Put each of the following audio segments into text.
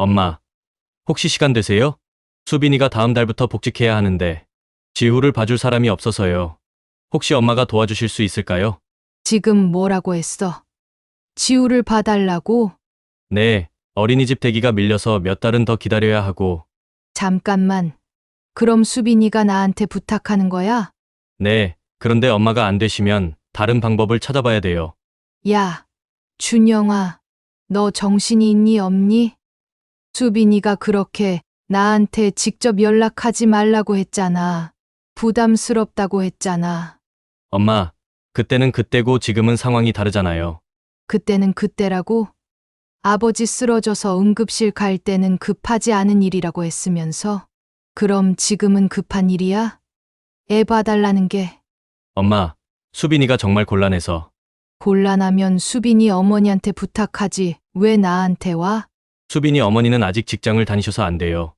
엄마, 혹시 시간 되세요? 수빈이가 다음 달부터 복직해야 하는데 지우를 봐줄 사람이 없어서요. 혹시 엄마가 도와주실 수 있을까요? 지금 뭐라고 했어? 지우를 봐달라고? 네, 어린이집 대기가 밀려서 몇 달은 더 기다려야 하고, 잠깐만. 그럼 수빈이가 나한테 부탁하는 거야? 네, 그런데 엄마가 안 되시면 다른 방법을 찾아봐야 돼요. 야, 준영아, 너 정신이 있니 없니? 수빈이가 그렇게 나한테 직접 연락하지 말라고 했잖아. 부담스럽다고 했잖아. 엄마, 그때는 그때고 지금은 상황이 다르잖아요. 그때는 그때라고? 아버지 쓰러져서 응급실 갈 때는 급하지 않은 일이라고 했으면서? 그럼 지금은 급한 일이야? 애 봐달라는 게 엄마, 수빈이가 정말 곤란해서. 곤란하면 수빈이 어머니한테 부탁하지 왜 나한테 와? 수빈이 어머니는 아직 직장을 다니셔서 안 돼요.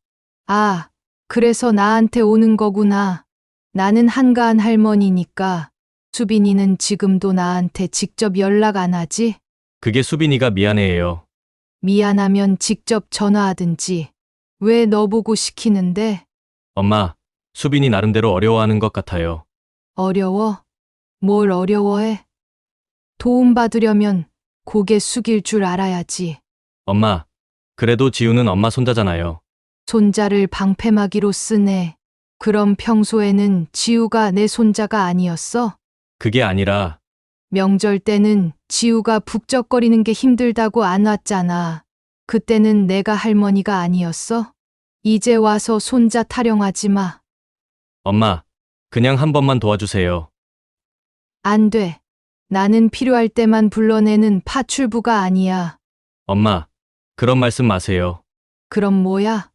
아, 그래서 나한테 오는 거구나. 나는 한가한 할머니니까 수빈이는 지금도 나한테 직접 연락 안 하지? 그게 수빈이가 미안해해요. 미안하면 직접 전화하든지. 왜 너 보고 시키는데? 엄마, 수빈이 나름대로 어려워하는 것 같아요. 어려워? 뭘 어려워해? 도움받으려면 고개 숙일 줄 알아야지. 엄마, 그래도 지우는 엄마 손자잖아요. 손자를 방패막이로 쓰네. 그럼 평소에는 지우가 내 손자가 아니었어? 그게 아니라, 명절 때는 지우가 북적거리는 게 힘들다고 안 왔잖아. 그때는 내가 할머니가 아니었어? 이제 와서 손자 타령하지 마. 엄마, 그냥 한 번만 도와주세요. 안 돼. 나는 필요할 때만 불러내는 파출부가 아니야. 엄마, 그런 말씀 마세요. 그럼 뭐야?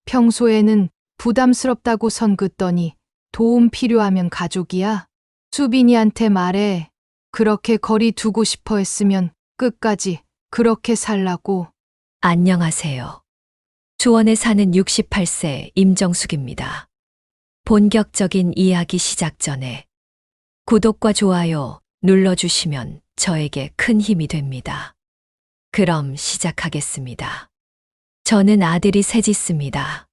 평소에는 부담스럽다고 선 긋더니 도움 필요하면 가족이야? 수빈이한테 말해. 그렇게 거리 두고 싶어 했으면 끝까지 그렇게 살라고. 안녕하세요. 수원에 사는 68세 임정숙입니다. 본격적인 이야기 시작 전에 구독과 좋아요 눌러주시면 저에게 큰 힘이 됩니다. 그럼 시작하겠습니다. 저는 아들이 셋 있습니다.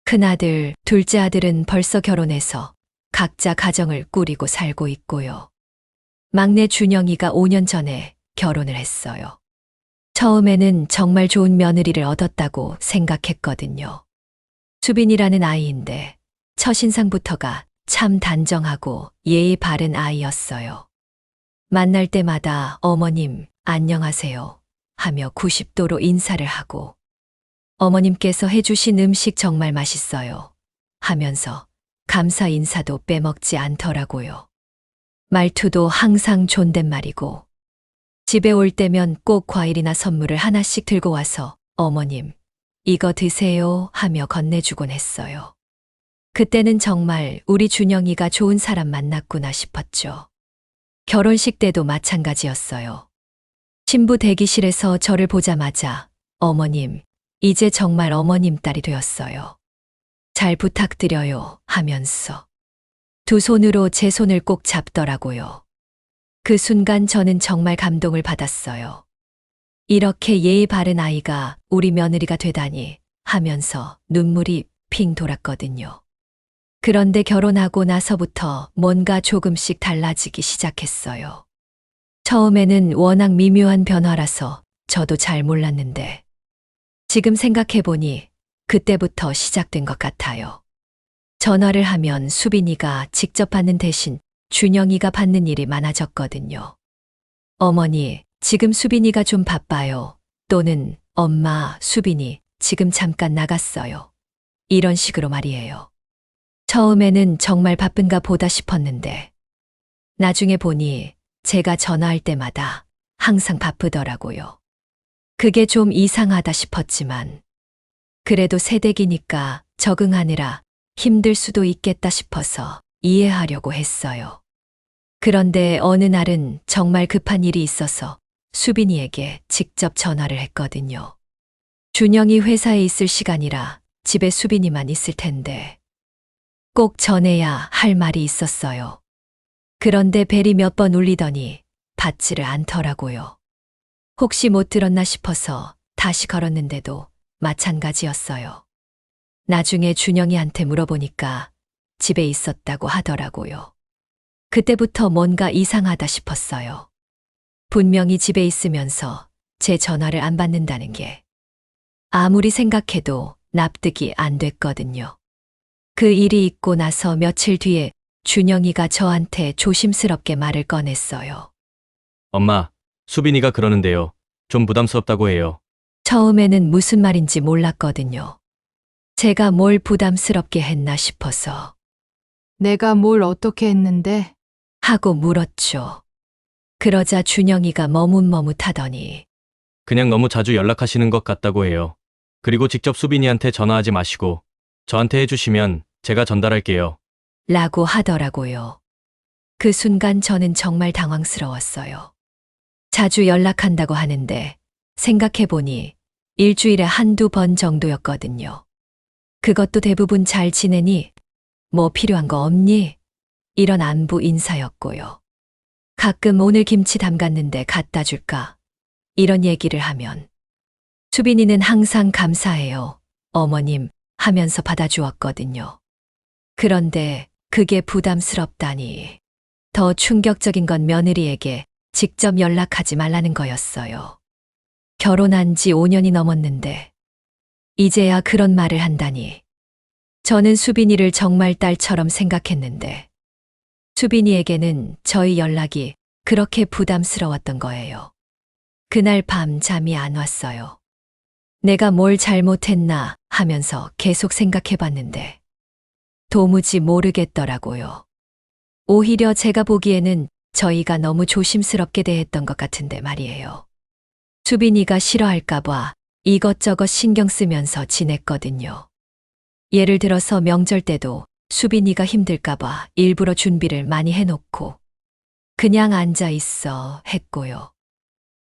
큰아들, 둘째 아들은 벌써 결혼해서 각자 가정을 꾸리고 살고 있고요. 막내 준영이가 5년 전에 결혼을 했어요. 처음에는 정말 좋은 며느리를 얻었다고 생각했거든요. 수빈이라는 아이인데 첫인상부터가 참 단정하고 예의 바른 아이였어요. 만날 때마다 어머님, 안녕하세요 하며 90도로 인사를 하고 어머님께서 해주신 음식 정말 맛있어요 하면서 감사 인사도 빼먹지 않더라고요. 말투도 항상 존댓말이고 집에 올 때면 꼭 과일이나 선물을 하나씩 들고 와서 어머님, 이거 드세요 하며 건네주곤 했어요. 그때는 정말 우리 준영이가 좋은 사람 만났구나 싶었죠. 결혼식 때도 마찬가지였어요. 신부 대기실에서 저를 보자마자 어머님, 이제 정말 어머님 딸이 되었어요. 잘 부탁드려요 하면서 두 손으로 제 손을 꼭 잡더라고요. 그 순간 저는 정말 감동을 받았어요. 이렇게 예의 바른 아이가 우리 며느리가 되다니 하면서 눈물이 핑 돌았거든요. 그런데 결혼하고 나서부터 뭔가 조금씩 달라지기 시작했어요. 처음에는 워낙 미묘한 변화라서 저도 잘 몰랐는데 지금 생각해보니 그때부터 시작된 것 같아요. 전화를 하면 수빈이가 직접 받는 대신 준영이가 받는 일이 많아졌거든요. 어머니, 지금 수빈이가 좀 바빠요. 또는 엄마, 수빈이 지금 잠깐 나갔어요. 이런 식으로 말이에요. 처음에는 정말 바쁜가 보다 싶었는데 나중에 보니 제가 전화할 때마다 항상 바쁘더라고요. 그게 좀 이상하다 싶었지만 그래도 새댁이니까 적응하느라 힘들 수도 있겠다 싶어서 이해하려고 했어요. 그런데 어느 날은 정말 급한 일이 있어서 수빈이에게 직접 전화를 했거든요. 준영이 회사에 있을 시간이라 집에 수빈이만 있을 텐데 꼭 전해야 할 말이 있었어요. 그런데 벨이 몇 번 울리더니 받지를 않더라고요. 혹시 못 들었나 싶어서 다시 걸었는데도 마찬가지였어요. 나중에 준영이한테 물어보니까 집에 있었다고 하더라고요. 그때부터 뭔가 이상하다 싶었어요. 분명히 집에 있으면서 제 전화를 안 받는다는 게 아무리 생각해도 납득이 안 됐거든요. 그 일이 있고 나서 며칠 뒤에 준영이가 저한테 조심스럽게 말을 꺼냈어요. 엄마, 수빈이가 그러는데요. 좀 부담스럽다고 해요. 처음에는 무슨 말인지 몰랐거든요. 제가 뭘 부담스럽게 했나 싶어서 내가 뭘 어떻게 했는데? 하고 물었죠. 그러자 준영이가 머뭇머뭇하더니 그냥 너무 자주 연락하시는 것 같다고 해요. 그리고 직접 수빈이한테 전화하지 마시고 저한테 해주시면 제가 전달할게요. 라고 하더라고요. 그 순간 저는 정말 당황스러웠어요. 자주 연락한다고 하는데 생각해보니 일주일에 한두 번 정도였거든요. 그것도 대부분 잘 지내니? 뭐 필요한 거 없니? 이런 안부 인사였고요. 가끔 오늘 김치 담갔는데 갖다 줄까? 이런 얘기를 하면 수빈이는 항상 감사해요. 어머님 하면서 받아주었거든요. 그런데 그게 부담스럽다니. 더 충격적인 건 며느리에게 직접 연락하지 말라는 거였어요. 결혼한 지 5년이 넘었는데 이제야 그런 말을 한다니. 저는 수빈이를 정말 딸처럼 생각했는데 수빈이에게는 저희 연락이 그렇게 부담스러웠던 거예요. 그날 밤 잠이 안 왔어요. 내가 뭘 잘못했나 하면서 계속 생각해봤는데 도무지 모르겠더라고요. 오히려 제가 보기에는 저희가 너무 조심스럽게 대했던 것 같은데 말이에요. 수빈이가 싫어할까봐 이것저것 신경 쓰면서 지냈거든요. 예를 들어서 명절 때도 수빈이가 힘들까봐 일부러 준비를 많이 해놓고 그냥 앉아 있어 했고요.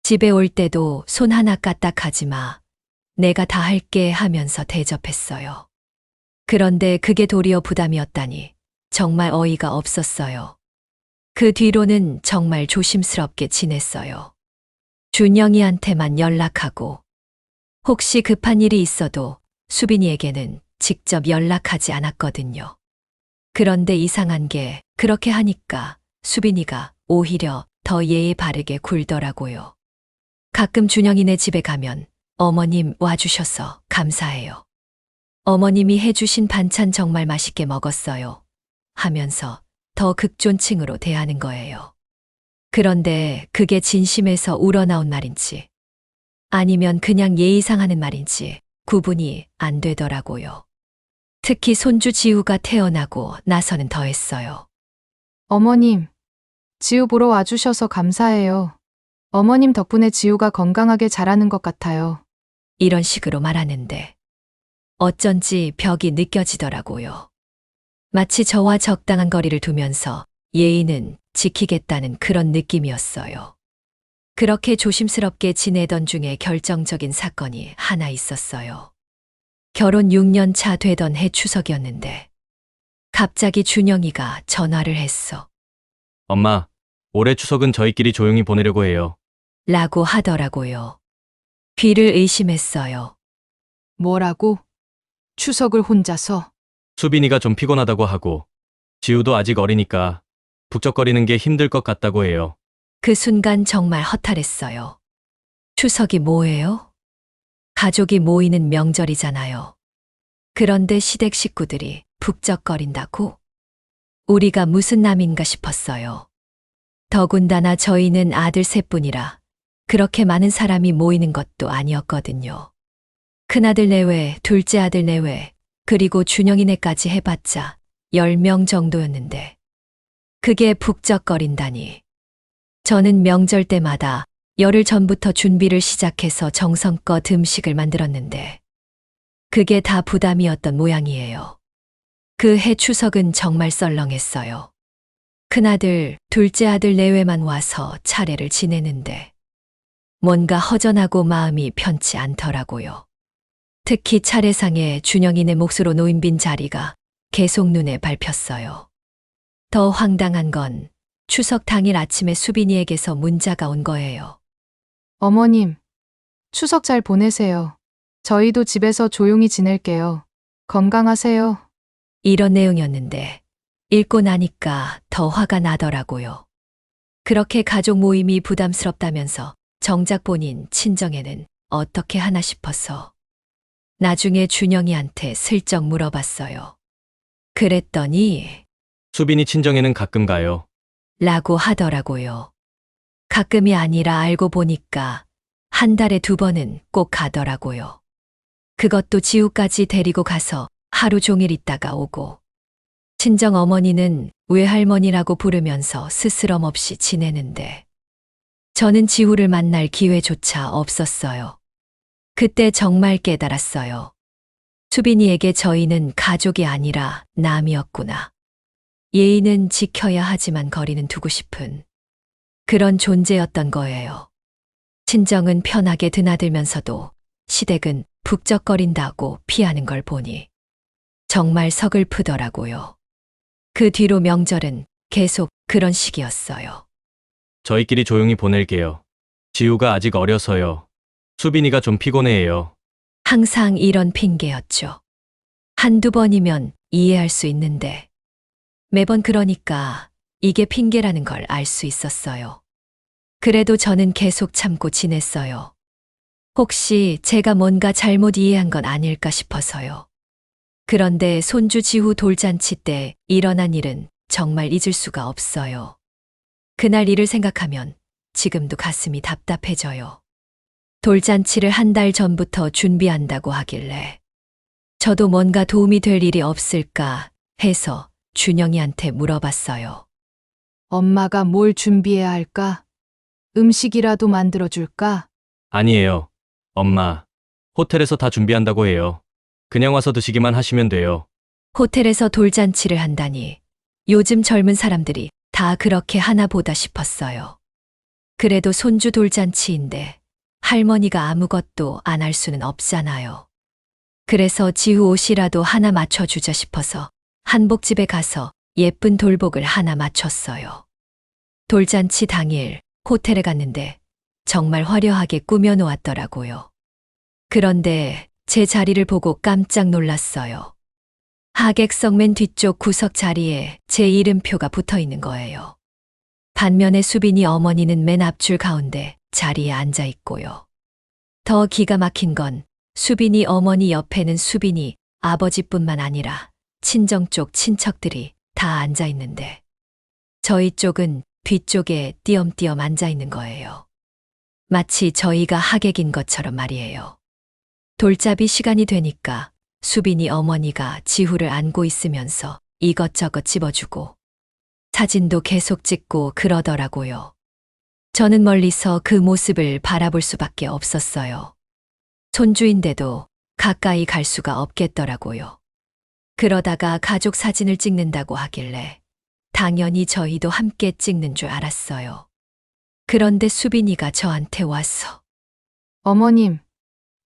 집에 올 때도 손 하나 까딱하지 마. 내가 다 할게 하면서 대접했어요. 그런데 그게 도리어 부담이었다니 정말 어이가 없었어요. 그 뒤로는 정말 조심스럽게 지냈어요. 준영이한테만 연락하고 혹시 급한 일이 있어도 수빈이에게는 직접 연락하지 않았거든요. 그런데 이상한 게 그렇게 하니까 수빈이가 오히려 더 예의 바르게 굴더라고요. 가끔 준영이네 집에 가면 어머님 와주셔서 감사해요. 어머님이 해주신 반찬 정말 맛있게 먹었어요. 하면서 더 극존칭으로 대하는 거예요. 그런데 그게 진심에서 우러나온 말인지 아니면 그냥 예의상 하는 말인지 구분이 안 되더라고요. 특히 손주 지우가 태어나고 나서는 더했어요. 어머님, 지우 보러 와주셔서 감사해요. 어머님 덕분에 지우가 건강하게 자라는 것 같아요. 이런 식으로 말하는데 어쩐지 벽이 느껴지더라고요. 마치 저와 적당한 거리를 두면서 예의는 지키겠다는 그런 느낌이었어요. 그렇게 조심스럽게 지내던 중에 결정적인 사건이 하나 있었어요. 결혼 6년 차 되던 해 추석이었는데 갑자기 준영이가 전화를 했어. 엄마, 올해 추석은 저희끼리 조용히 보내려고 해요. 라고 하더라고요. 귀를 의심했어요. 뭐라고? 추석을 혼자서? 수빈이가 좀 피곤하다고 하고 지우도 아직 어리니까 북적거리는 게 힘들 것 같다고 해요. 그 순간 정말 허탈했어요. 추석이 뭐예요? 가족이 모이는 명절이잖아요. 그런데 시댁 식구들이 북적거린다고? 우리가 무슨 남인가 싶었어요. 더군다나 저희는 아들 셋뿐이라 그렇게 많은 사람이 모이는 것도 아니었거든요. 큰아들 내외, 둘째 아들 내외, 그리고 준영이네까지 해봤자 10명 정도였는데 그게 북적거린다니. 저는 명절 때마다 열흘 전부터 준비를 시작해서 정성껏 음식을 만들었는데 그게 다 부담이었던 모양이에요. 그 해 추석은 정말 썰렁했어요. 큰아들, 둘째 아들 내외만 와서 차례를 지내는데 뭔가 허전하고 마음이 편치 않더라고요. 특히 차례상에 준영이네 몫으로 놓인 빈 자리가 계속 눈에 밟혔어요. 더 황당한 건 추석 당일 아침에 수빈이에게서 문자가 온 거예요. 어머님, 추석 잘 보내세요. 저희도 집에서 조용히 지낼게요. 건강하세요. 이런 내용이었는데 읽고 나니까 더 화가 나더라고요. 그렇게 가족 모임이 부담스럽다면서 정작 본인 친정에는 어떻게 하나 싶어서 나중에 준영이한테 슬쩍 물어봤어요. 그랬더니 수빈이 친정에는 가끔 가요. 라고 하더라고요. 가끔이 아니라 알고 보니까 한 달에 2번은 꼭 가더라고요. 그것도 지우까지 데리고 가서 하루 종일 있다가 오고. 친정 어머니는 외할머니라고 부르면서 스스럼 없이 지내는데 저는 지우를 만날 기회조차 없었어요. 그때 정말 깨달았어요. 수빈이에게 저희는 가족이 아니라 남이었구나. 예의는 지켜야 하지만 거리는 두고 싶은 그런 존재였던 거예요. 친정은 편하게 드나들면서도 시댁은 북적거린다고 피하는 걸 보니 정말 서글프더라고요. 그 뒤로 명절은 계속 그런 식이었어요. 저희끼리 조용히 보낼게요. 지우가 아직 어려서요. 수빈이가 좀 피곤해해요. 항상 이런 핑계였죠. 한두 번이면 이해할 수 있는데 매번 그러니까 이게 핑계라는 걸 알 수 있었어요. 그래도 저는 계속 참고 지냈어요. 혹시 제가 뭔가 잘못 이해한 건 아닐까 싶어서요. 그런데 손주 지후 돌잔치 때 일어난 일은 정말 잊을 수가 없어요. 그날 일을 생각하면 지금도 가슴이 답답해져요. 돌잔치를 한 달 전부터 준비한다고 하길래 저도 뭔가 도움이 될 일이 없을까 해서 준영이한테 물어봤어요. 엄마가 뭘 준비해야 할까? 음식이라도 만들어줄까? 아니에요. 엄마, 호텔에서 다 준비한다고 해요. 그냥 와서 드시기만 하시면 돼요. 호텔에서 돌잔치를 한다니 요즘 젊은 사람들이 다 그렇게 하나 보다 싶었어요. 그래도 손주 돌잔치인데 할머니가 아무것도 안 할 수는 없잖아요. 그래서 지우 옷이라도 하나 맞춰주자 싶어서 한복집에 가서 예쁜 돌복을 하나 맞췄어요. 돌잔치 당일 호텔에 갔는데 정말 화려하게 꾸며놓았더라고요. 그런데 제 자리를 보고 깜짝 놀랐어요. 하객석 맨 뒤쪽 구석 자리에 제 이름표가 붙어 있는 거예요. 반면에 수빈이 어머니는 맨 앞줄 가운데 자리에 앉아 있고요. 더 기가 막힌 건 수빈이 어머니 옆에는 수빈이 아버지뿐만 아니라 친정 쪽 친척들이 다 앉아 있는데 저희 쪽은 뒤쪽에 띄엄띄엄 앉아 있는 거예요. 마치 저희가 하객인 것처럼 말이에요. 돌잡이 시간이 되니까 수빈이 어머니가 지후를 안고 있으면서 이것저것 집어주고 사진도 계속 찍고 그러더라고요. 저는 멀리서 그 모습을 바라볼 수밖에 없었어요. 손주인데도 가까이 갈 수가 없겠더라고요. 그러다가 가족 사진을 찍는다고 하길래 당연히 저희도 함께 찍는 줄 알았어요. 그런데 수빈이가 저한테 와서 어머님,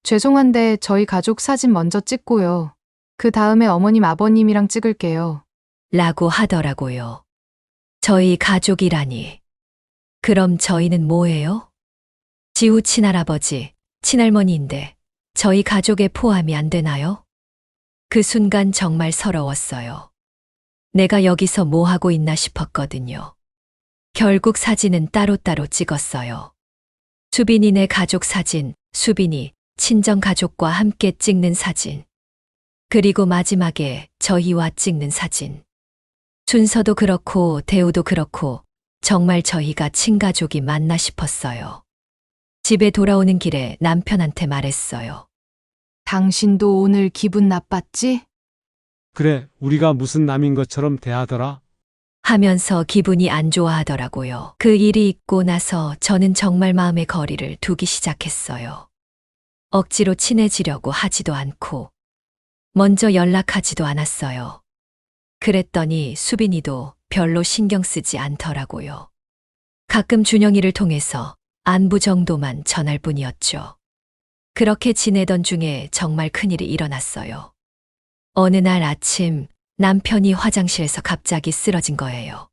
죄송한데 저희 가족 사진 먼저 찍고요. 그 다음에 어머님 아버님이랑 찍을게요. 라고 하더라고요. 저희 가족이라니. 그럼 저희는 뭐예요? 지우 친할아버지, 친할머니인데 저희 가족에 포함이 안 되나요? 그 순간 정말 서러웠어요. 내가 여기서 뭐 하고 있나 싶었거든요. 결국 사진은 따로따로 찍었어요. 수빈이네 가족 사진, 수빈이 친정 가족과 함께 찍는 사진. 그리고 마지막에 저희와 찍는 사진. 순서도 그렇고 대우도 그렇고 정말 저희가 친가족이 맞나 싶었어요. 집에 돌아오는 길에 남편한테 말했어요. 당신도 오늘 기분 나빴지? 그래, 우리가 무슨 남인 것처럼 대하더라. 하면서 기분이 안 좋아하더라고요. 그 일이 있고 나서 저는 정말 마음의 거리를 두기 시작했어요. 억지로 친해지려고 하지도 않고 먼저 연락하지도 않았어요. 그랬더니 수빈이도 별로 신경 쓰지 않더라고요. 가끔 준영이를 통해서 안부 정도만 전할 뿐이었죠. 그렇게 지내던 중에 정말 큰일이 일어났어요. 어느 날 아침 남편이 화장실에서 갑자기 쓰러진 거예요.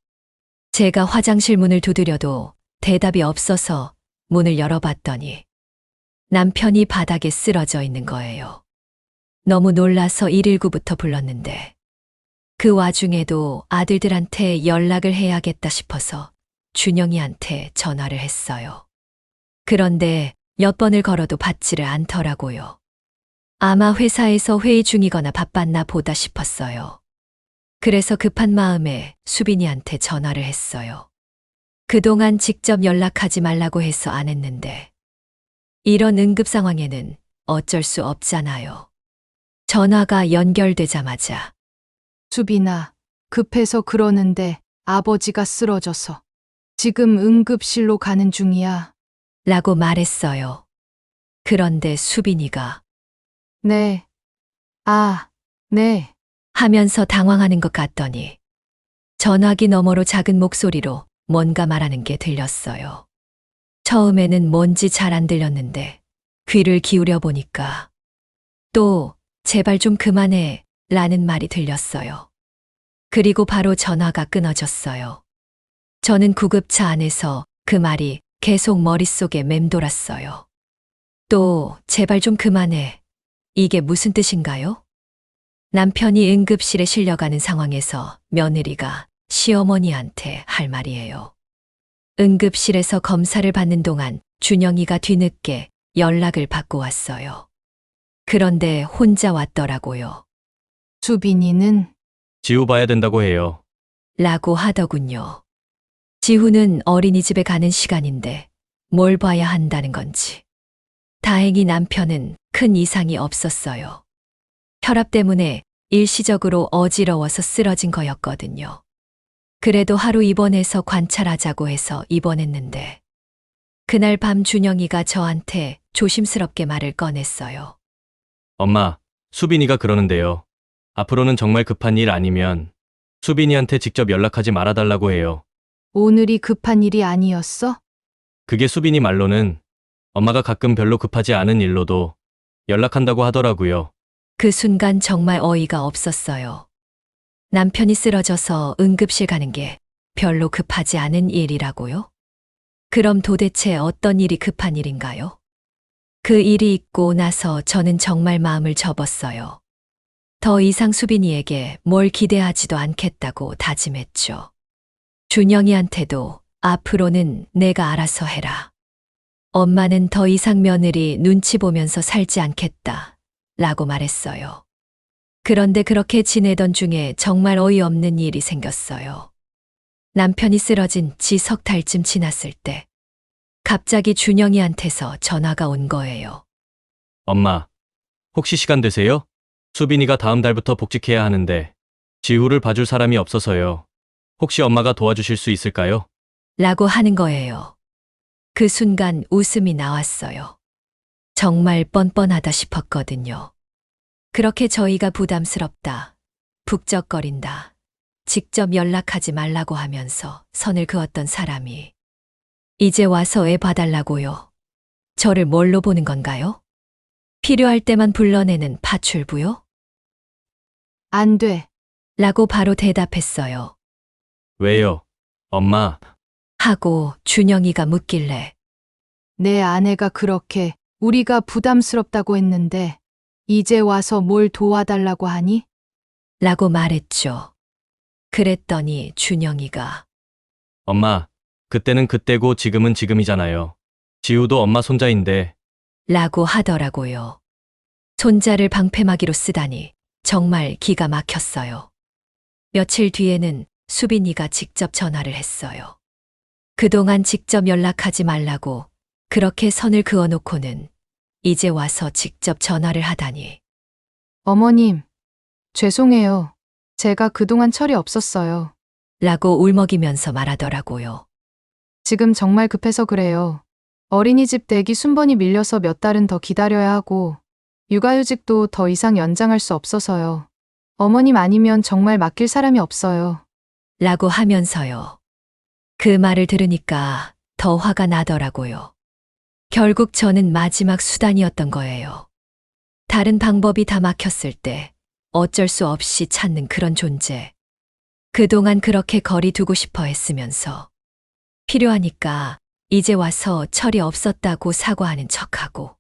제가 화장실 문을 두드려도 대답이 없어서 문을 열어봤더니 남편이 바닥에 쓰러져 있는 거예요. 너무 놀라서 119부터 불렀는데 그 와중에도 아들들한테 연락을 해야겠다 싶어서 준영이한테 전화를 했어요. 그런데 몇 번을 걸어도 받지를 않더라고요. 아마 회사에서 회의 중이거나 바빴나 보다 싶었어요. 그래서 급한 마음에 수빈이한테 전화를 했어요. 그동안 직접 연락하지 말라고 해서 안 했는데 이런 응급 상황에는 어쩔 수 없잖아요. 전화가 연결되자마자 수빈아, 급해서 그러는데 아버지가 쓰러져서 지금 응급실로 가는 중이야. 라고 말했어요. 그런데 수빈이가 네. 네. 하면서 당황하는 것 같더니 전화기 너머로 작은 목소리로 뭔가 말하는 게 들렸어요. 처음에는 뭔지 잘 안 들렸는데 귀를 기울여 보니까 또 제발 좀 그만해 라는 말이 들렸어요. 그리고 바로 전화가 끊어졌어요. 저는 구급차 안에서 그 말이 계속 머릿속에 맴돌았어요. 또 제발 좀 그만해. 이게 무슨 뜻인가요? 남편이 응급실에 실려가는 상황에서 며느리가 시어머니한테 할 말이에요. 응급실에서 검사를 받는 동안 준영이가 뒤늦게 연락을 받고 왔어요. 그런데 혼자 왔더라고요. 수빈이는 지우 봐야 된다고 해요. 라고 하더군요. 지훈은 어린이집에 가는 시간인데 뭘 봐야 한다는 건지. 다행히 남편은 큰 이상이 없었어요. 혈압 때문에 일시적으로 어지러워서 쓰러진 거였거든요. 그래도 하루 입원해서 관찰하자고 해서 입원했는데 그날 밤 준영이가 저한테 조심스럽게 말을 꺼냈어요. 엄마, 수빈이가 그러는데요. 앞으로는 정말 급한 일 아니면 수빈이한테 직접 연락하지 말아달라고 해요. 오늘이 급한 일이 아니었어? 그게 수빈이 말로는 엄마가 가끔 별로 급하지 않은 일로도 연락한다고 하더라고요. 그 순간 정말 어이가 없었어요. 남편이 쓰러져서 응급실 가는 게 별로 급하지 않은 일이라고요? 그럼 도대체 어떤 일이 급한 일인가요? 그 일이 있고 나서 저는 정말 마음을 접었어요. 더 이상 수빈이에게 뭘 기대하지도 않겠다고 다짐했죠. 준영이한테도 앞으로는 내가 알아서 해라. 엄마는 더 이상 며느리 눈치 보면서 살지 않겠다. 라고 말했어요. 그런데 그렇게 지내던 중에 정말 어이없는 일이 생겼어요. 남편이 쓰러진 지 석 달쯤 지났을 때 갑자기 준영이한테서 전화가 온 거예요. 엄마, 혹시 시간 되세요? 수빈이가 다음 달부터 복직해야 하는데 지우를 봐줄 사람이 없어서요. 혹시 엄마가 도와주실 수 있을까요? 라고 하는 거예요. 그 순간 웃음이 나왔어요. 정말 뻔뻔하다 싶었거든요. 그렇게 저희가 부담스럽다, 북적거린다, 직접 연락하지 말라고 하면서 선을 그었던 사람이 이제 와서 애 봐달라고요. 저를 뭘로 보는 건가요? 필요할 때만 불러내는 파출부요? 안 돼. 라고 바로 대답했어요. 왜요? 엄마, 하고 준영이가 묻길래 내 아내가 그렇게 우리가 부담스럽다고 했는데 이제 와서 뭘 도와달라고 하니? 라고 말했죠. 그랬더니 준영이가 엄마, 그때는 그때고 지금은 지금이잖아요. 지우도 엄마 손자인데 라고 하더라고요. 손자를 방패막이로 쓰다니 정말 기가 막혔어요. 며칠 뒤에는 수빈이가 직접 전화를 했어요. 그동안 직접 연락하지 말라고 그렇게 선을 그어놓고는 이제 와서 직접 전화를 하다니. 어머님, 죄송해요. 제가 그동안 철이 없었어요. 라고 울먹이면서 말하더라고요. 지금 정말 급해서 그래요. 어린이집 대기 순번이 밀려서 몇 달은 더 기다려야 하고 육아휴직도 더 이상 연장할 수 없어서요. 어머님 아니면 정말 맡길 사람이 없어요. 라고 하면서요. 그 말을 들으니까 더 화가 나더라고요. 결국 저는 마지막 수단이었던 거예요. 다른 방법이 다 막혔을 때 어쩔 수 없이 찾는 그런 존재. 그동안 그렇게 거리 두고 싶어 했으면서 필요하니까 이제 와서 철이 없었다고 사과하는 척하고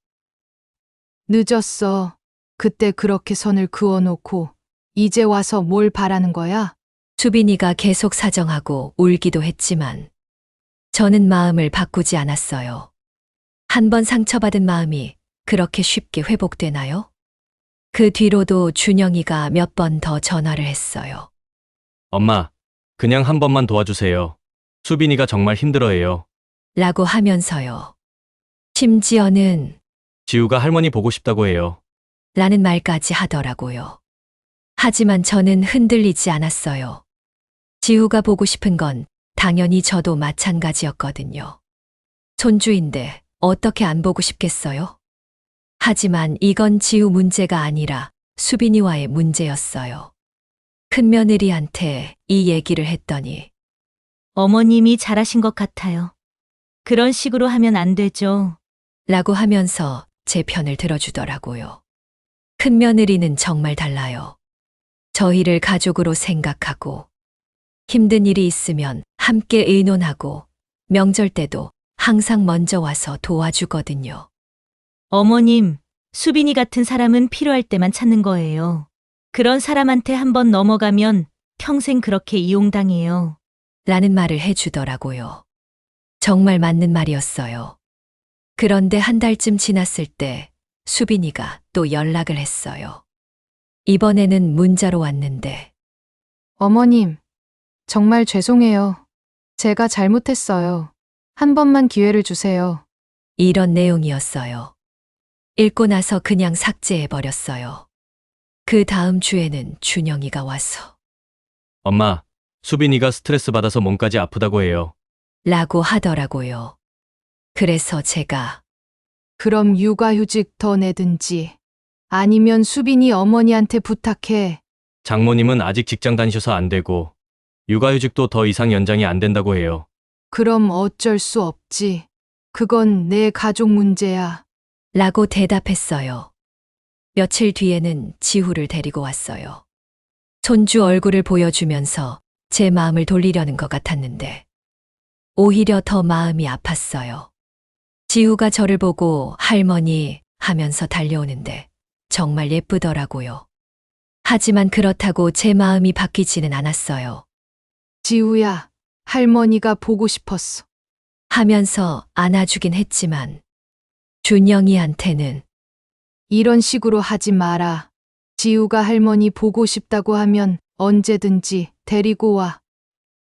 늦었어. 그때 그렇게 선을 그어놓고 이제 와서 뭘 바라는 거야? 수빈이가 계속 사정하고 울기도 했지만 저는 마음을 바꾸지 않았어요. 한 번 상처받은 마음이 그렇게 쉽게 회복되나요? 그 뒤로도 준영이가 몇 번 더 전화를 했어요. 엄마, 그냥 한 번만 도와주세요. 수빈이가 정말 힘들어해요. 라고 하면서요. 심지어는 지우가 할머니 보고 싶다고 해요. 라는 말까지 하더라고요. 하지만 저는 흔들리지 않았어요. 지우가 보고 싶은 건 당연히 저도 마찬가지였거든요. 손주인데 어떻게 안 보고 싶겠어요? 하지만 이건 지우 문제가 아니라 수빈이와의 문제였어요. 큰며느리한테 이 얘기를 했더니 어머님이 잘하신 것 같아요. 그런 식으로 하면 안 되죠. 라고 하면서 제 편을 들어주더라고요. 큰며느리는 정말 달라요. 저희를 가족으로 생각하고 힘든 일이 있으면 함께 의논하고 명절 때도 항상 먼저 와서 도와주거든요. 어머님, 수빈이 같은 사람은 필요할 때만 찾는 거예요. 그런 사람한테 한번 넘어가면 평생 그렇게 이용당해요. 라는 말을 해주더라고요. 정말 맞는 말이었어요. 그런데 한 달쯤 지났을 때 수빈이가 또 연락을 했어요. 이번에는 문자로 왔는데 어머님, 정말 죄송해요. 제가 잘못했어요. 한 번만 기회를 주세요. 이런 내용이었어요. 읽고 나서 그냥 삭제해버렸어요. 그 다음 주에는 준영이가 와서 엄마, 수빈이가 스트레스 받아서 몸까지 아프다고 해요. 라고 하더라고요. 그래서 제가 그럼 육아휴직 더 내든지 아니면 수빈이 어머니한테 부탁해. 장모님은 아직 직장 다니셔서 안 되고 육아휴직도 더 이상 연장이 안 된다고 해요. 그럼 어쩔 수 없지. 그건 내 가족 문제야. 라고 대답했어요. 며칠 뒤에는 지후를 데리고 왔어요. 손주 얼굴을 보여주면서 제 마음을 돌리려는 것 같았는데 오히려 더 마음이 아팠어요. 지후가 저를 보고 할머니 하면서 달려오는데 정말 예쁘더라고요. 하지만 그렇다고 제 마음이 바뀌지는 않았어요. 지우야, 할머니가 보고 싶었어. 하면서 안아주긴 했지만 준영이한테는 이런 식으로 하지 마라. 지우가 할머니 보고 싶다고 하면 언제든지 데리고 와.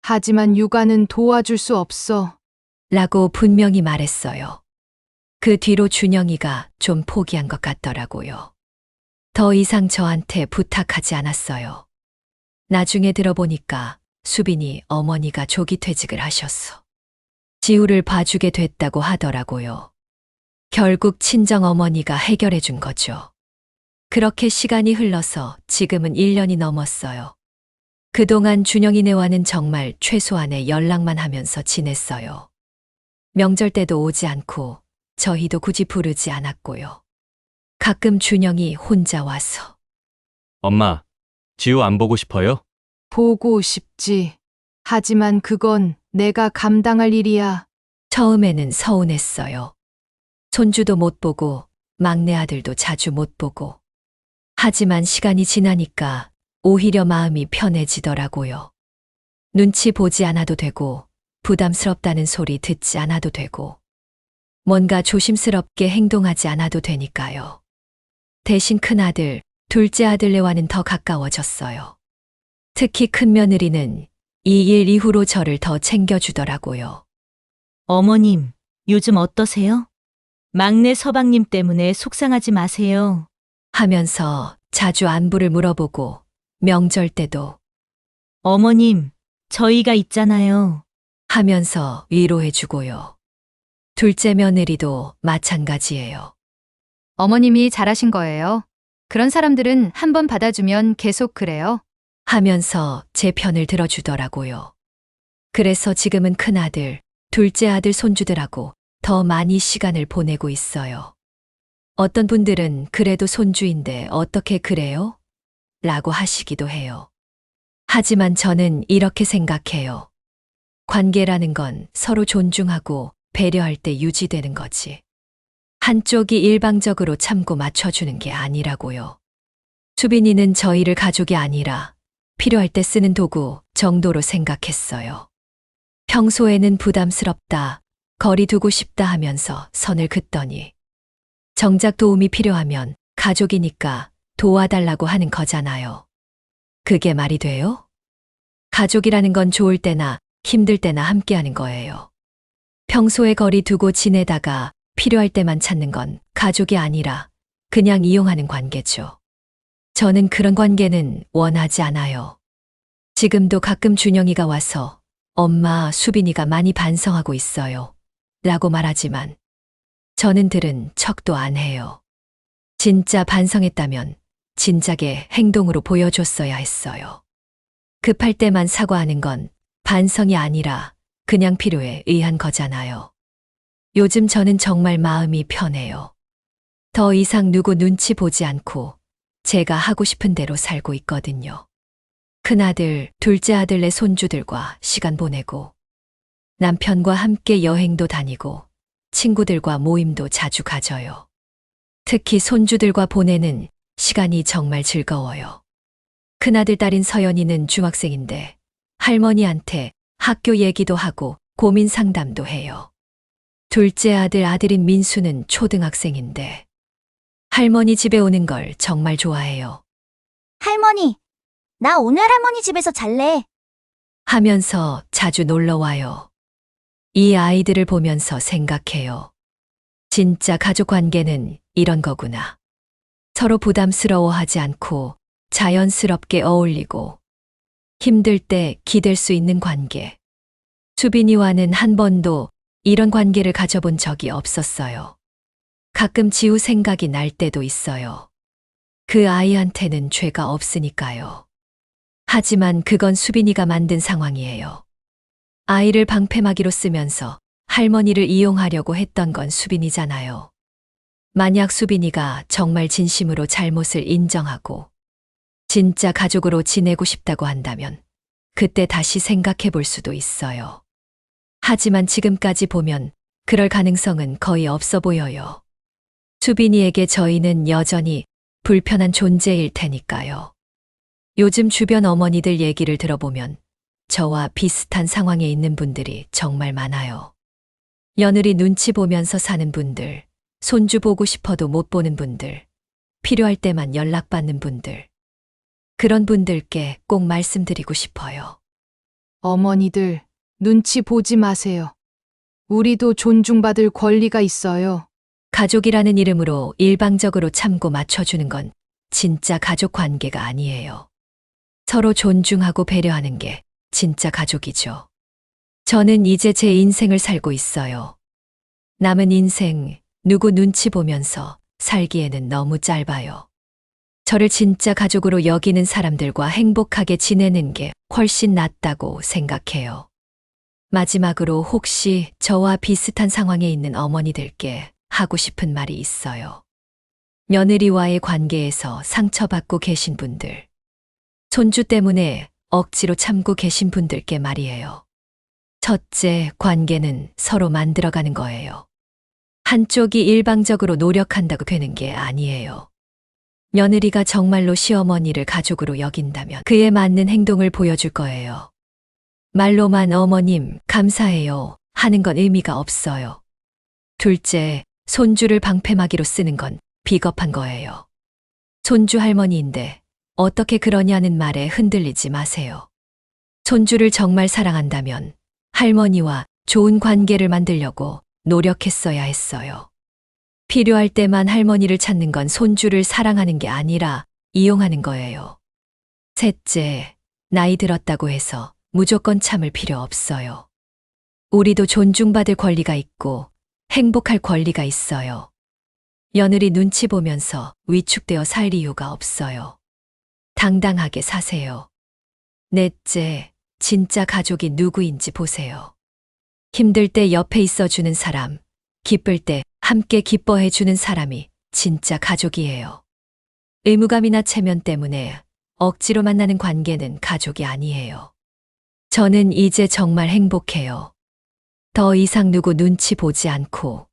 하지만 육아는 도와줄 수 없어. 라고 분명히 말했어요. 그 뒤로 준영이가 좀 포기한 것 같더라고요. 더 이상 저한테 부탁하지 않았어요. 나중에 들어보니까 수빈이 어머니가 조기 퇴직을 하셨어. 지우를 봐주게 됐다고 하더라고요. 결국 친정 어머니가 해결해 준 거죠. 그렇게 시간이 흘러서 지금은 1년이 넘었어요. 그동안 준영이네와는 정말 최소한의 연락만 하면서 지냈어요. 명절 때도 오지 않고 저희도 굳이 부르지 않았고요. 가끔 준영이 혼자 와서 엄마, 지우 안 보고 싶어요? 보고 싶지. 하지만 그건 내가 감당할 일이야. 처음에는 서운했어요. 손주도 못 보고 막내 아들도 자주 못 보고. 하지만 시간이 지나니까 오히려 마음이 편해지더라고요. 눈치 보지 않아도 되고 부담스럽다는 소리 듣지 않아도 되고 뭔가 조심스럽게 행동하지 않아도 되니까요. 대신 큰아들, 둘째 아들네와는 더 가까워졌어요. 특히 큰며느리는 이 일 이후로 저를 더 챙겨주더라고요. 어머님, 요즘 어떠세요? 막내 서방님 때문에 속상하지 마세요. 하면서 자주 안부를 물어보고 명절 때도 어머님, 저희가 있잖아요. 하면서 위로해주고요. 둘째 며느리도 마찬가지예요. 어머님이 잘하신 거예요. 그런 사람들은 한 번 받아주면 계속 그래요. 하면서 제 편을 들어주더라고요. 그래서 지금은 큰아들, 둘째 아들 손주들하고 더 많이 시간을 보내고 있어요. 어떤 분들은 그래도 손주인데 어떻게 그래요? 라고 하시기도 해요. 하지만 저는 이렇게 생각해요. 관계라는 건 서로 존중하고 배려할 때 유지되는 거지. 한쪽이 일방적으로 참고 맞춰주는 게 아니라고요. 수빈이는 저희를 가족이 아니라 필요할 때 쓰는 도구 정도로 생각했어요. 평소에는 부담스럽다, 거리 두고 싶다 하면서 선을 긋더니 정작 도움이 필요하면 가족이니까 도와달라고 하는 거잖아요. 그게 말이 돼요? 가족이라는 건 좋을 때나 힘들 때나 함께하는 거예요. 평소에 거리 두고 지내다가 필요할 때만 찾는 건 가족이 아니라 그냥 이용하는 관계죠. 저는 그런 관계는 원하지 않아요. 지금도 가끔 준영이가 와서 엄마, 수빈이가 많이 반성하고 있어요. 라고 말하지만 저는 들은 척도 안 해요. 진짜 반성했다면 진작에 행동으로 보여줬어야 했어요. 급할 때만 사과하는 건 반성이 아니라 그냥 필요에 의한 거잖아요. 요즘 저는 정말 마음이 편해요. 더 이상 누구 눈치 보지 않고 제가 하고 싶은 대로 살고 있거든요. 큰아들, 둘째 아들네 손주들과 시간 보내고 남편과 함께 여행도 다니고 친구들과 모임도 자주 가져요. 특히 손주들과 보내는 시간이 정말 즐거워요. 큰아들 딸인 서연이는 중학생인데 할머니한테 학교 얘기도 하고 고민 상담도 해요. 둘째 아들인 민수는 초등학생인데 할머니 집에 오는 걸 정말 좋아해요. 할머니, 나 오늘 할머니 집에서 잘래. 하면서 자주 놀러 와요. 이 아이들을 보면서 생각해요. 진짜 가족 관계는 이런 거구나. 서로 부담스러워하지 않고 자연스럽게 어울리고 힘들 때 기댈 수 있는 관계. 수빈이와는 한 번도 이런 관계를 가져본 적이 없었어요. 가끔 지우 생각이 날 때도 있어요. 그 아이한테는 죄가 없으니까요. 하지만 그건 수빈이가 만든 상황이에요. 아이를 방패막이로 쓰면서 할머니를 이용하려고 했던 건 수빈이잖아요. 만약 수빈이가 정말 진심으로 잘못을 인정하고 진짜 가족으로 지내고 싶다고 한다면 그때 다시 생각해 볼 수도 있어요. 하지만 지금까지 보면 그럴 가능성은 거의 없어 보여요. 수빈이에게 저희는 여전히 불편한 존재일 테니까요. 요즘 주변 어머니들 얘기를 들어보면 저와 비슷한 상황에 있는 분들이 정말 많아요. 며느리 눈치 보면서 사는 분들, 손주 보고 싶어도 못 보는 분들, 필요할 때만 연락받는 분들. 그런 분들께 꼭 말씀드리고 싶어요. 어머니들, 눈치 보지 마세요. 우리도 존중받을 권리가 있어요. 가족이라는 이름으로 일방적으로 참고 맞춰주는 건 진짜 가족 관계가 아니에요. 서로 존중하고 배려하는 게 진짜 가족이죠. 저는 이제 제 인생을 살고 있어요. 남은 인생 누구 눈치 보면서 살기에는 너무 짧아요. 저를 진짜 가족으로 여기는 사람들과 행복하게 지내는 게 훨씬 낫다고 생각해요. 마지막으로 혹시 저와 비슷한 상황에 있는 어머니들께 하고 싶은 말이 있어요. 며느리와의 관계에서 상처받고 계신 분들, 손주 때문에 억지로 참고 계신 분들께 말이에요. 첫째, 관계는 서로 만들어가는 거예요. 한쪽이 일방적으로 노력한다고 되는 게 아니에요. 며느리가 정말로 시어머니를 가족으로 여긴다면 그에 맞는 행동을 보여줄 거예요. 말로만 어머님, 감사해요 하는 건 의미가 없어요. 둘째, 손주를 방패막이로 쓰는 건 비겁한 거예요. 손주 할머니인데 어떻게 그러냐는 말에 흔들리지 마세요. 손주를 정말 사랑한다면 할머니와 좋은 관계를 만들려고 노력했어야 했어요. 필요할 때만 할머니를 찾는 건 손주를 사랑하는 게 아니라 이용하는 거예요. 셋째, 나이 들었다고 해서 무조건 참을 필요 없어요. 우리도 존중받을 권리가 있고 행복할 권리가 있어요. 며느리 눈치 보면서 위축되어 살 이유가 없어요. 당당하게 사세요. 넷째, 진짜 가족이 누구인지 보세요. 힘들 때 옆에 있어주는 사람, 기쁠 때 함께 기뻐해주는 사람이 진짜 가족이에요. 의무감이나 체면 때문에 억지로 만나는 관계는 가족이 아니에요. 저는 이제 정말 행복해요. 더 이상 누구 눈치 보지 않고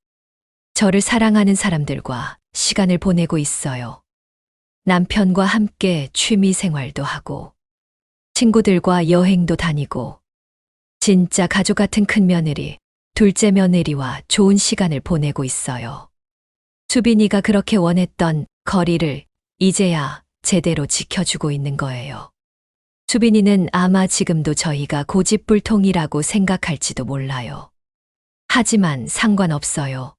저를 사랑하는 사람들과 시간을 보내고 있어요. 남편과 함께 취미 생활도 하고, 친구들과 여행도 다니고, 진짜 가족 같은 큰 며느리, 둘째 며느리와 좋은 시간을 보내고 있어요. 수빈이가 그렇게 원했던 거리를 이제야 제대로 지켜주고 있는 거예요. 수빈이는 아마 지금도 저희가 고집불통이라고 생각할지도 몰라요. 하지만 상관없어요.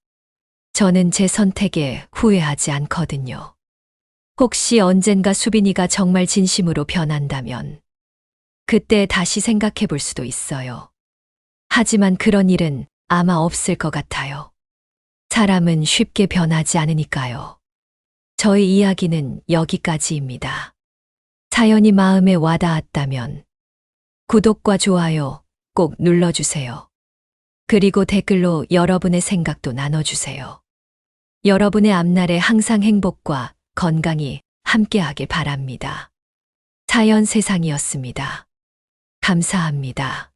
저는 제 선택에 후회하지 않거든요. 혹시 언젠가 수빈이가 정말 진심으로 변한다면 그때 다시 생각해 볼 수도 있어요. 하지만 그런 일은 아마 없을 것 같아요. 사람은 쉽게 변하지 않으니까요. 저희 이야기는 여기까지입니다. 사연이 마음에 와닿았다면 구독과 좋아요 꼭 눌러주세요. 그리고 댓글로 여러분의 생각도 나눠주세요. 여러분의 앞날에 항상 행복과 건강이 함께하길 바랍니다. 사연 세상이었습니다. 감사합니다.